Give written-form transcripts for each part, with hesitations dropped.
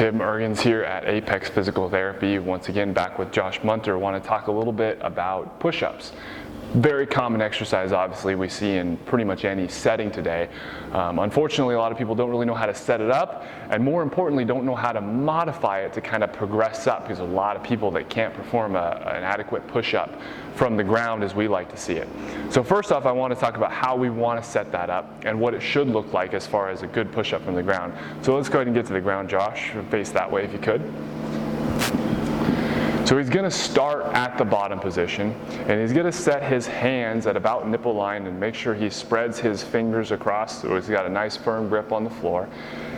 Tim Ergens here at Apex Physical Therapy. Once again, back with Josh Munter. I want to talk a little bit about push-ups. Very common exercise, obviously, we see in pretty much any setting today. Unfortunately, a lot of people don't really know how to set it up, and more importantly, don't know how to modify it to kind of progress up, because a lot of people that can't perform an adequate push-up from the ground as we like to see it. So first off, I want to talk about how we want to set that up and what it should look like as far as a good push-up from the ground. So let's go ahead and get to the ground, Josh. Face that way if you could. So he's going to start at the bottom position, and he's going to set his hands at about nipple line and make sure he spreads his fingers across so he's got a nice firm grip on the floor.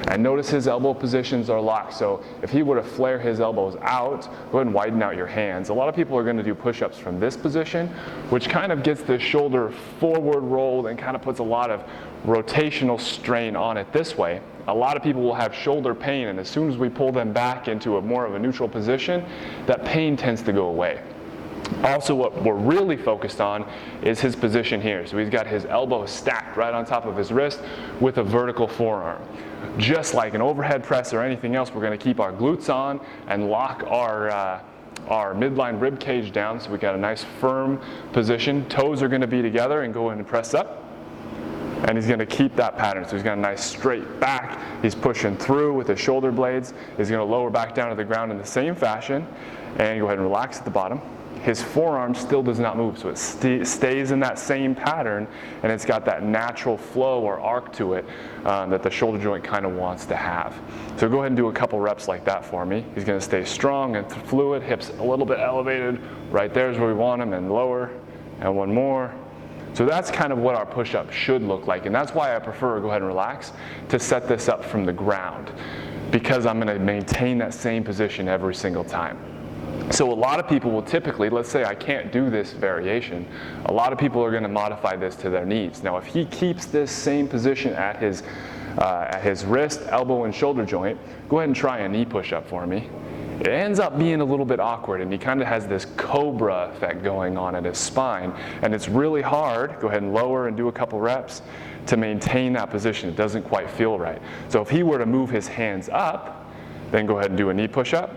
And notice his elbow positions are locked, so if he were to flare his elbows out, go ahead and widen out your hands. A lot of people are going to do push-ups from this position, which kind of gets the shoulder forward rolled and kind of puts a lot of rotational strain on it this way. A lot of people will have shoulder pain, and as soon as we pull them back into more of a neutral position, that pain tends to go away. Also, what we're really focused on is his position here. So he's got his elbow stacked right on top of his wrist with a vertical forearm. Just like an overhead press or anything else, we're going to keep our glutes on and lock our midline rib cage down so we got a nice firm position. Toes are going to be together, and go in and press up. And he's going to keep that pattern. So he's got a nice straight back. He's pushing through with his shoulder blades. He's going to lower back down to the ground in the same fashion. And go ahead and relax at the bottom. His forearm still does not move, so it stays in that same pattern, and it's got that natural flow or arc to it that the shoulder joint kind of wants to have. So go ahead and do a couple reps like that for me. He's going to stay strong and fluid, hips a little bit elevated. Right there's where we want him, and lower, and one more. So that's kind of what our push-up should look like, and that's why I prefer, go ahead and relax, to set this up from the ground, because I'm going to maintain that same position every single time. So a lot of people will typically, let's say I can't do this variation, a lot of people are going to modify this to their needs. Now if he keeps this same position at his wrist, elbow, and shoulder joint, go ahead and try a knee push-up for me. It ends up being a little bit awkward, and he kind of has this cobra effect going on at his spine, and it's really hard, go ahead and lower and do a couple reps, to maintain that position. It doesn't quite feel right. So if he were to move his hands up, then go ahead and do a knee push-up.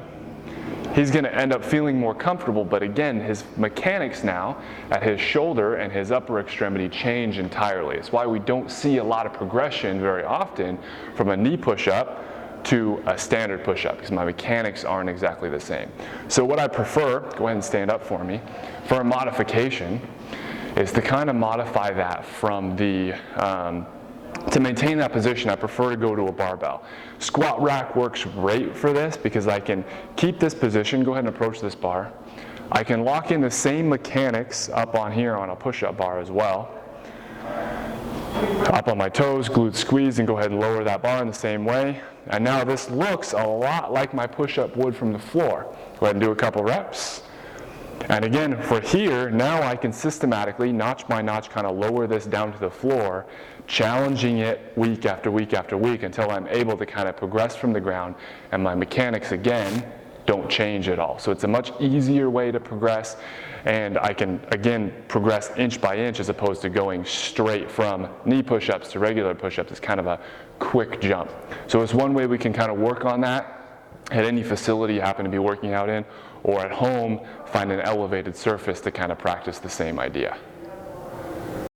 He's going to end up feeling more comfortable, but again, his mechanics now at his shoulder and his upper extremity change entirely. It's why we don't see a lot of progression very often from a knee push-up to a standard push-up, because my mechanics aren't exactly the same. So what I prefer, go ahead and stand up for me, for a modification is to kind of modify that from the to maintain that position. I prefer to go to a barbell. Squat rack works great for this because I can keep this position, go ahead and approach this bar. I can lock in the same mechanics up on here on a push-up bar as well. Up on my toes, glutes squeeze, and go ahead and lower that bar in the same way. And now this looks a lot like my push-up would from the floor. Go ahead and do a couple reps. And again, for here, now I can systematically, notch by notch, kind of lower this down to the floor, challenging it week after week after week until I'm able to kind of progress from the ground, and my mechanics, again, don't change at all. So it's a much easier way to progress, and I can, again, progress inch by inch as opposed to going straight from knee push-ups to regular push-ups. It's kind of a quick jump. So it's one way we can kind of work on that at any facility you happen to be working out in, or at home, find an elevated surface to kind of practice the same idea.